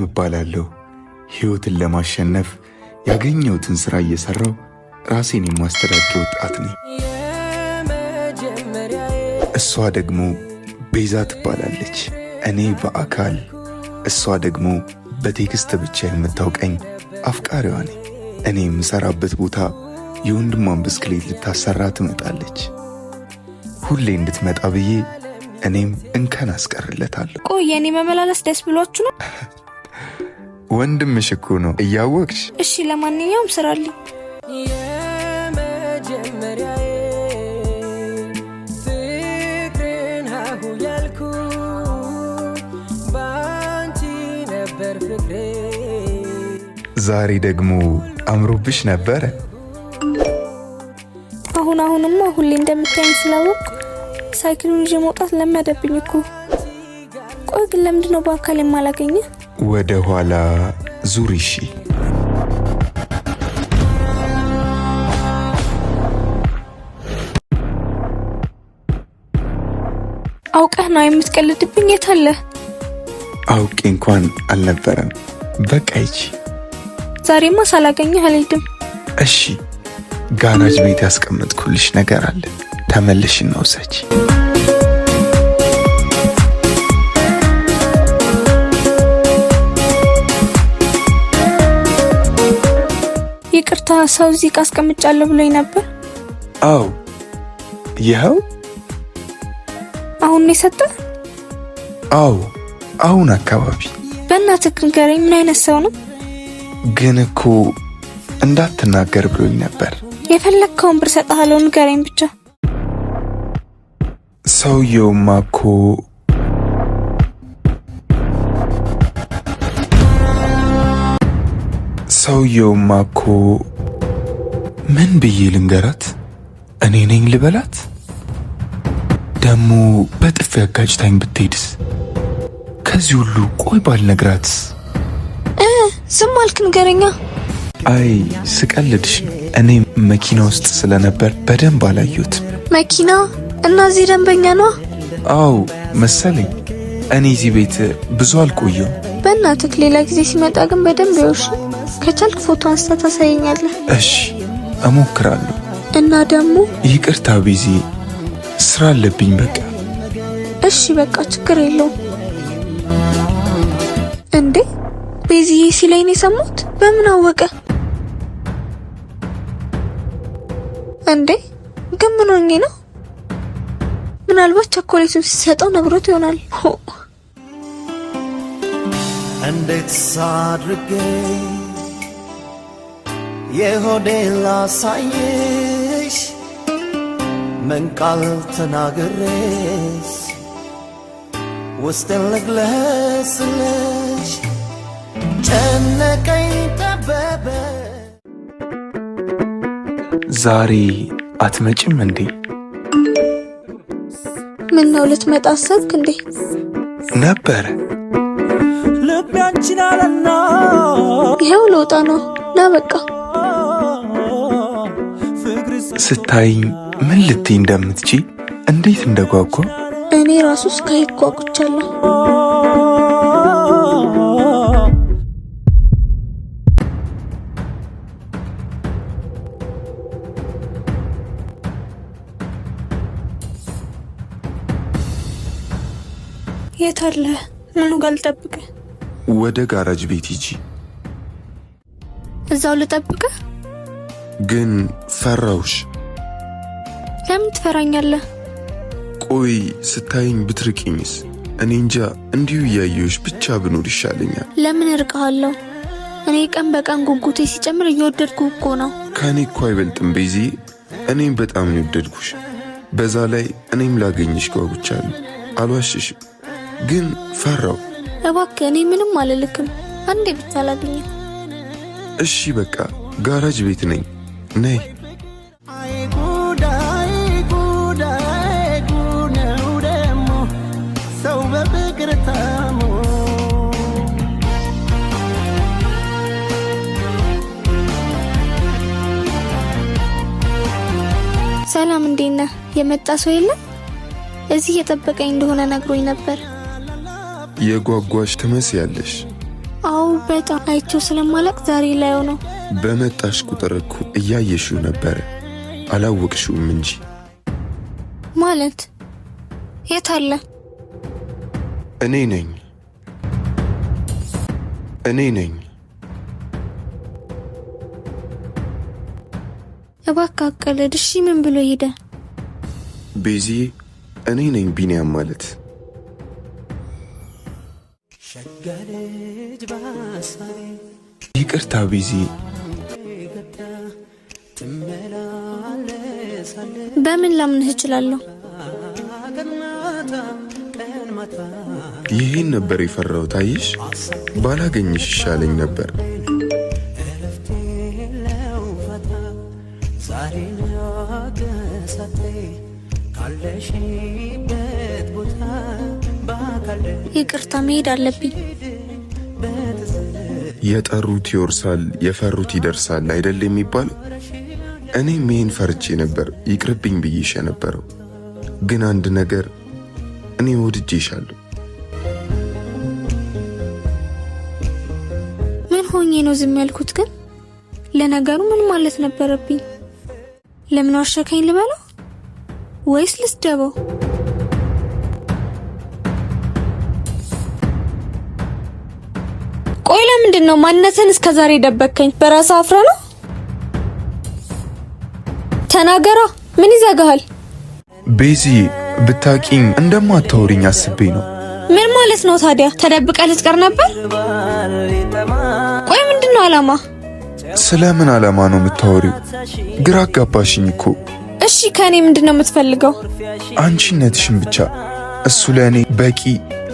እባላለሁ። ህይወትን ለማሸነፍ ያገኘሁትን ስራ እየሰራው ራሴን የማስተዳድር ወጣት ነኝ። እሷ ደግሞ ቤዛ ትባላለች። እኔ በአካል እሷ ደግሞ በቴክስት ብቻ የምታውቀኝ አፍቃሪዋ ነኝ። እኔ የምሰራበት ቦታ የወንድሟን ብስክሌት ልታሰራ ትመጣለች። ሁሌ እንድትመጣ ብዬ እኔም እንከን አስቀርለታለሁ። ቆይ የኔ መመላለስ ደስ ብሏችሁ ነው? ወንድምሽ እኮ ነው እያወቅሽ። እሺ ለማንኛውም ስራልኝ። ዛሬ ደግሞ አምሮብሽ ነበረ። አሁንማ ሁሌ እንደምታይኝ ስላወቅ ሳይክሉን ይዤ መውጣት ለመደብኝ እኮ። ቆይ ግን ለምንድነው በአካል የማላገኘ? ወደ ኋላ ዙሪ። እሺ አውቀህ ነው የምትቀልድብኝ? የታለ? አውቄ እንኳን አልነበረም። በቃ ይቺ ዛሬማ ሳላገኘህ አልሄድም። እሺ ጋራጅ ቤት ያስቀመጥኩልሽ ነገር አለ፣ ተመለሽና ውሰጂ። ይቅርታ ሰው እዚህ አስቀምጫለሁ ብሎኝ ነበር። አዎ ይኸው። አሁን ነው የሰጠህ? አዎ አሁን አካባቢ። በእናትህ ንገረኝ፣ ምን አይነት ሰው ነው? ግን እኮ እንዳትናገር ብሎኝ ነበር። የፈለግከውን ብር ሰጥሃለሁ፣ ንገረኝ ብቻ። ሰውየውማ እኮ ምን ብዬ ልንገራት? እኔ ነኝ ልበላት? ደሞ በጥፊ አጋጭታኝ ብትሄድስ? ከዚህ ሁሉ ቆይ ባልነግራትስ? ዝም አልክ፣ ንገረኛ። አይ ስቀልድሽ ነው። እኔ መኪና ውስጥ ስለነበር በደንብ አላየሁትም። መኪና? እና እዚህ ደንበኛ ነው? አዎ መሰለኝ። እኔ እዚህ ቤት ብዙ አልቆየም። በእናትህ ሌላ ጊዜ ሲመጣ ግን በደንብ ይውሽ። ከቻልክ ፎቶ አንስታ ታሳየኛለህ? እሺ እሞክራለሁ። እና ደግሞ ይቅርታ ቢዚ ስራ አለብኝ በቃ። እሺ በቃ ችግር የለውም። እንዴ ቤዚዬ ሲለኝ ነው የሰማሁት። በምን አወቀ እንዴ? ግን ምን ሆኜ ነው? ምናልባት ቸኮሌቱን ሲሰጠው ነግሮት ይሆናል። እንዴት ሳድርጌ የሆዴን ላሳይሽ፣ ምን ቃል ተናግሬስ ውስጤን ልግለጽልሽ፣ ጨነቀኝ ጠበበ። ዛሬ አትመጭም እንዴ? ምን ነው ልትመጣ አሰብክ እንዴ? ነበረ ልቤ አንቺን አለና ይኸው ልወጣ ነው። ና በቃ። ስታይኝ ምን ልትይ እንደምትቺ እንዴት እንደጓጓ እኔ ራሱ እስካይጓጉቻለሁ። የት አለ? ምኑ ጋር ልጠብቅህ? ወደ ጋራጅ ቤት ሂጂ። እዛው ልጠብቅህ? ግን ፈራውሽ። ለምን ትፈራኛለህ? ቆይ ስታይኝ ብትርቂኝስ? እኔ እንጃ፣ እንዲሁ እያየሁሽ ብቻ ብኖር ይሻለኛል። ለምን እርቅሃለሁ? እኔ ቀን በቀን ጉጉቴ ሲጨምር እየወደድኩ እኮ ነው። ከኔ እኮ አይበልጥም ቤዚ። እኔም በጣም ነው የወደድኩሽ። በዛ ላይ እኔም ላገኝሽ ጓጉቻለሁ። አልዋሽሽም፣ ግን ፈራው። እባክህ እኔ ምንም አልልክም። አንዴ ብቻ ላገኝ። እሺ በቃ ጋራጅ ቤት ነኝ፣ ነይ። ሰላም እንዴት ነህ? የመጣ ሰው የለም? እዚህ የጠበቀኝ እንደሆነ ነግሮኝ ነበር። የጓጓሽ ትመስያለሽ። አው በጣም አይቼው ስለማላቅ ዛሬ ላይ ነው። በመጣሽ ቁጥር እኮ እያየሽው ነበር አላወቅሽውም እንጂ። ማለት የት አለ? እኔ ነኝ። እባክህ አቀልድ። እሺ ምን ብሎ ሄደ? ቤዚ እኔ ነኝ ቢኒያም ማለት። ይቅርታ ቤዚ። በምን ላምንህ እችላለሁ? ይሄን ነበር የፈራሁት። አየሽ ባላገኝሽ ይሻለኝ ነበር። ይቅርታ መሄድ አለብኝ። የጠሩት ይወርሳል የፈሩት ይደርሳል አይደል የሚባለው? እኔም ይሄን ፈርቼ ነበር ይቅርብኝ ብዬሽ ነበረው። ግን አንድ ነገር እኔ ወድጄሻለሁ። ምን ሆኜ ነው ዝም ያልኩት? ግን ለነገሩ ምን ማለት ነበረብኝ? ለምን ዋሸከኝ ልበለው ወይስ ልስደበው? ቆይ ለምንድን ነው ማንነትን እስከዛሬ ደበከኝ? በራስ አፍረ ነው? ተናገራ። ምን ይዘጋሃል? ቤዚ ብታቂኝ እንደማታወሪኝ አስቤ ነው። ምን ማለት ነው ታዲያ? ተደብቀ ልትቀር ነበር? ቆይ ምንድነው አላማ? ስለምን አላማ ነው የምታወሪው? ግራ አጋባሽኝ እኮ። እሺ ከኔ ምንድነው የምትፈልገው? አንቺነትሽን ብቻ። እሱ ለኔ በቂ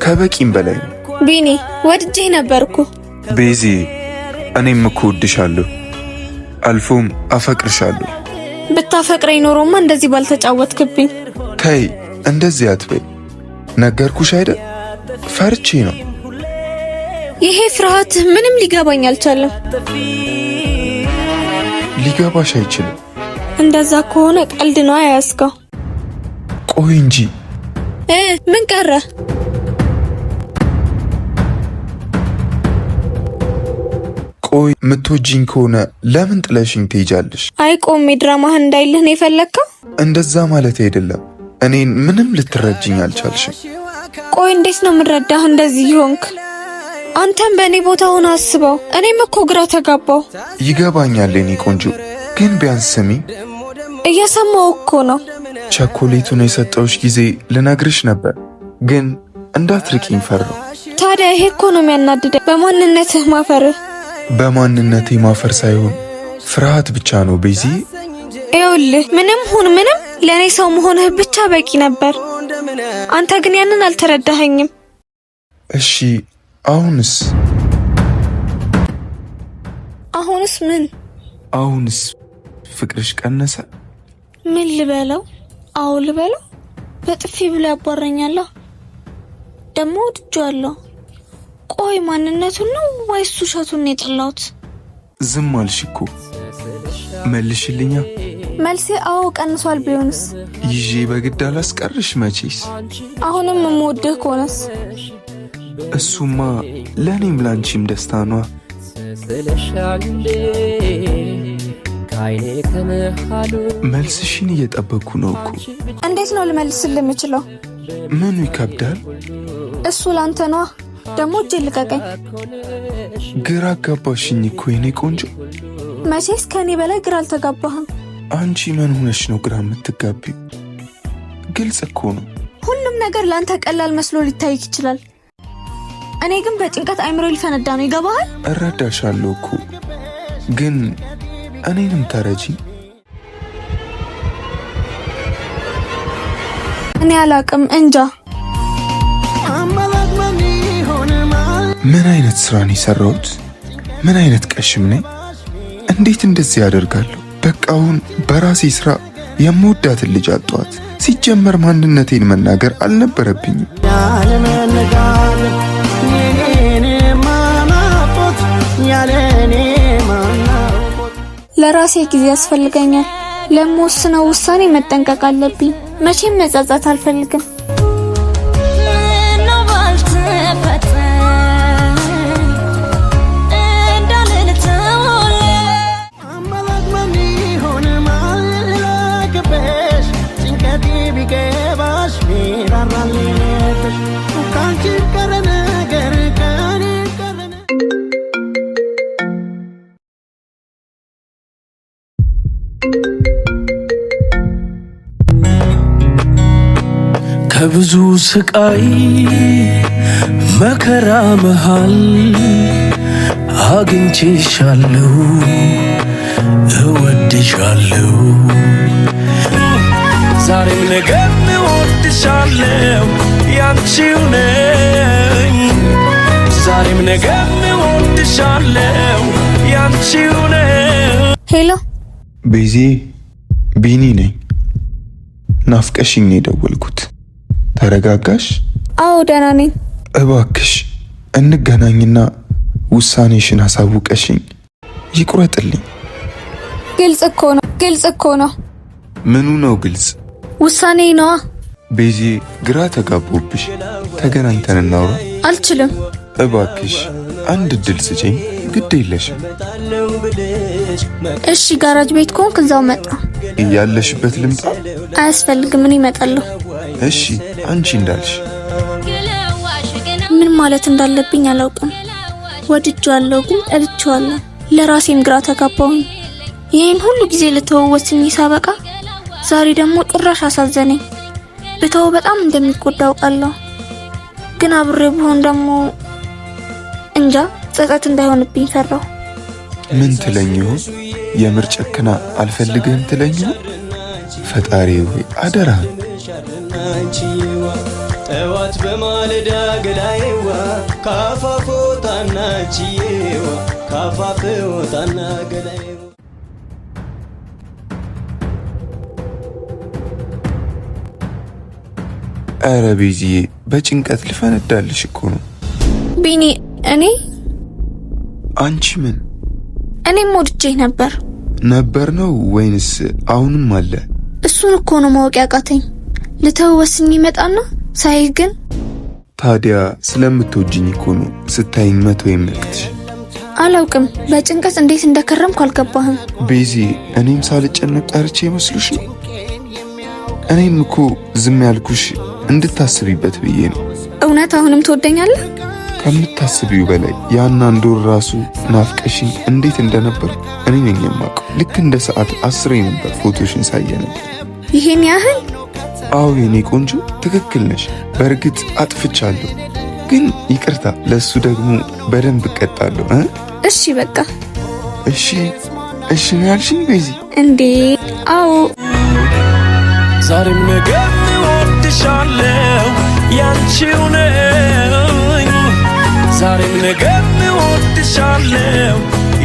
ከበቂም በላይ ነው። ቢኒ ወድጄህ ነበርኩ። ቤዚ እኔም እኮ ወድሻለሁ፣ አልፎም አፈቅርሻለሁ። ብታፈቅረኝ ኖሮማ እንደዚህ ባልተጫወትክብኝ። ተይ እንደዚህ አትበይ። ነገርኩሽ አይደል? ፈርቼ ነው። ይሄ ፍርሃት ምንም ሊገባኝ አልቻለም። ሊገባሽ አይችልም። እንደዛ ከሆነ ቀልድ ነው ያያስከው። ቆይ እንጂ ምን ቀረ? ቆይ ምትወጂኝ ከሆነ ለምን ጥለሽኝ ትሄጃለሽ? አይ ቆሜ ድራማህን እንዳይልህ ነው የፈለግከው? እንደዛ ማለት አይደለም። እኔን ምንም ልትረጅኝ አልቻልሽም። ቆይ እንዴት ነው የምረዳህ እንደዚህ ይሆንክ? አንተም በእኔ ቦታ ሆነ አስበው። እኔም እኮ ግራ ተጋባው። ይገባኛል የኔ ቆንጆ፣ ግን ቢያንስ ስሚ። እየሰማው እኮ ነው። ቸኮሌቱን የሰጠውሽ ጊዜ ልነግርሽ ነበር፣ ግን እንዳትርቂኝ ፈራው። ታዲያ ይሄ እኮ ነው የሚያናድደኝ፣ በማንነትህ ማፈርህ። በማንነቴ ማፈር ሳይሆን ፍርሃት ብቻ ነው ቤዚ። ይኸውልህ ምንም ሁን ምንም ለእኔ ሰው መሆንህ ብቻ በቂ ነበር። አንተ ግን ያንን አልተረዳኸኝም። እሺ አሁንስ ምን? አሁንስ ፍቅርሽ ቀነሰ? ምን ልበለው? አዎ ልበለው? በጥፊ ብሎ ያባረኛል። ደግሞ ወድጄዋለሁ። ቆይ ማንነቱን ነው ወይስ ውሸቱን ነው የጠላሁት? ዝም አልሽ እኮ። መልሽልኛ። መልሴ አዎ ቀንሷል። ቢሆንስ ይዤ በግድ አላስቀርሽ መቼስ። አሁንም የምወድህ ከሆነስ? እሱማ ለእኔም ላንቺም ደስታ ነዋ። መልስሽን እየጠበኩ ነው እኮ። እንዴት ነው ልመልስልህ የምችለው? ምኑ ይከብዳል? እሱ ላንተ ነዋ። ደግሞ እጄ ልቀቀኝ። ግራ አጋባሽኝ እኮ የኔ ቆንጆ። መቼስ ከኔ በላይ ግራ አልተጋባህም። አንቺ ምን ሆነሽ ነው ግራ የምትጋቢው? ግልጽ እኮ ነው። ሁሉም ነገር ላንተ ቀላል መስሎ ሊታይክ ይችላል። እኔ ግን በጭንቀት አይምሮ ሊፈነዳ ነው። ይገባሃል? እረዳሻለሁ እኮ ግን እኔንም ተረጂ። እኔ አላቅም እንጃ። ምን አይነት ስራን የሰራሁት? ምን አይነት ቀሽም ነኝ? እንዴት እንደዚህ ያደርጋለሁ? በቃ አሁን በራሴ ስራ የምወዳትን ልጅ አጣኋት። ሲጀመር ማንነቴን መናገር አልነበረብኝም። ለራሴ ጊዜ ያስፈልገኛል። ለምወስነው ውሳኔ መጠንቀቅ አለብኝ። መቼም መጸጸት አልፈልግም። ከብዙ ስቃይ መከራ መሃል አግኝቼሻለሁ እወድሻለሁ ዛሬም ነገም እወድሻለሁ ያንቺው ነኝ ዛሬም ነገም እወድሻለሁ ያንቺው ነኝ ሄሎ ቤዚ ቢኒ ነኝ ናፍቀሽኝ ነው የደወልኩት ተረጋጋሽ አዎ ደህና ነኝ እባክሽ እንገናኝና ውሳኔሽን አሳውቀሽኝ ይቁረጥልኝ ግልጽ እኮ ነው ምኑ ነው ግልጽ ውሳኔ ነው ቤዚ ግራ ተጋቦብሽ ተገናኝተን እናውራ አልችልም እባክሽ አንድ ድል ስጪኝ ግድ የለሽም እሺ ጋራጅ ቤት ኮንክ እዛው መጣ ያለሽበት ልምጣ አያስፈልግም እኔ እመጣለሁ እሺ አንቺ እንዳልሽ ምን ማለት እንዳለብኝ አላውቅም ወድጄዋለሁ ግን ጠልቼዋለሁ ለራሴም ግራ ተጋባሁኝ ይሄን ሁሉ ጊዜ ለተወወስኝ ሳበቃ ዛሬ ደግሞ ጭራሽ አሳዘነኝ በተው በጣም እንደሚጎዳው አውቃለሁ ግን አብሬ ብሆን ደግሞ እንጃ ጸጸት እንዳይሆንብኝ ፈራሁ ምን ትለኝ ይሆን የምር ጨክና አልፈልግህም ትለኝ ይሆን ፈጣሪ ሆይ አደራ ጠዋት በማለዳ ገላዬዋ ካፋፎታና ቺዬዋ ካፋፎታና ገላዬዋ አረ ቤዚዬ በጭንቀት ልፈነዳልሽ እኮ ነው ቢኒ እኔ አንቺ ምን እኔም ወድጄህ ነበር ነው ወይንስ አሁንም አለ እሱን እኮ ነው ማወቅ ያቃተኝ ልተወስኝ ይመጣና ሳይ ግን ታዲያ ስለምትወጂኝ እኮ ነው ስታይኝ መቶ የምልክትሽ አላውቅም በጭንቀት እንዴት እንደከረምኩ አልገባህም ቤዚ እኔም ሳልጨነቅ ቀርቼ መስሉሽ ነው እኔም እኮ ዝም ያልኩሽ እንድታስቢበት ብዬ ነው እውነት አሁንም ትወደኛለህ ከምታስቢው በላይ ያን አንድ ወር ራሱ ናፍቀሽኝ እንዴት እንደነበር እኔ ነኝ የማውቀው ልክ እንደ ሰዓት 10 ነበር ፎቶሽን ሳየነ ይሄን ያህል አዎ የኔ ቆንጆ ትክክል ነሽ በርግጥ አጥፍቻለሁ ግን ይቅርታ ለሱ ደግሞ በደንብ እቀጣለሁ እሺ በቃ እሺ ያልሽኝ ቤዚ እንዴ አዎ ዛሬም ነገም እወድሻለሁ ያንቺው ነኝ ዛሬም ነገም እወድሻለሁ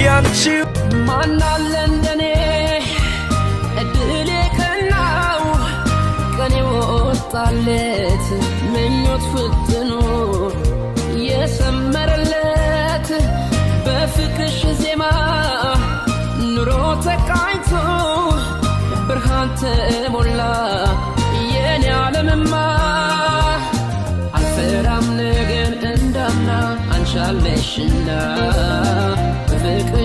ያንቺው ማናለ እንደኔ እድሌ ቀናው ቀኔ ወጣለት ምኞት ፍትኖ የሰመረለት በፍቅርሽ ዜማ ኑሮ ተቃኝቶ ብርሃን ተሞላ የኔ ዓለምማ አልፈራም ነገን እንዳምና አንሻለሽና ፍቅር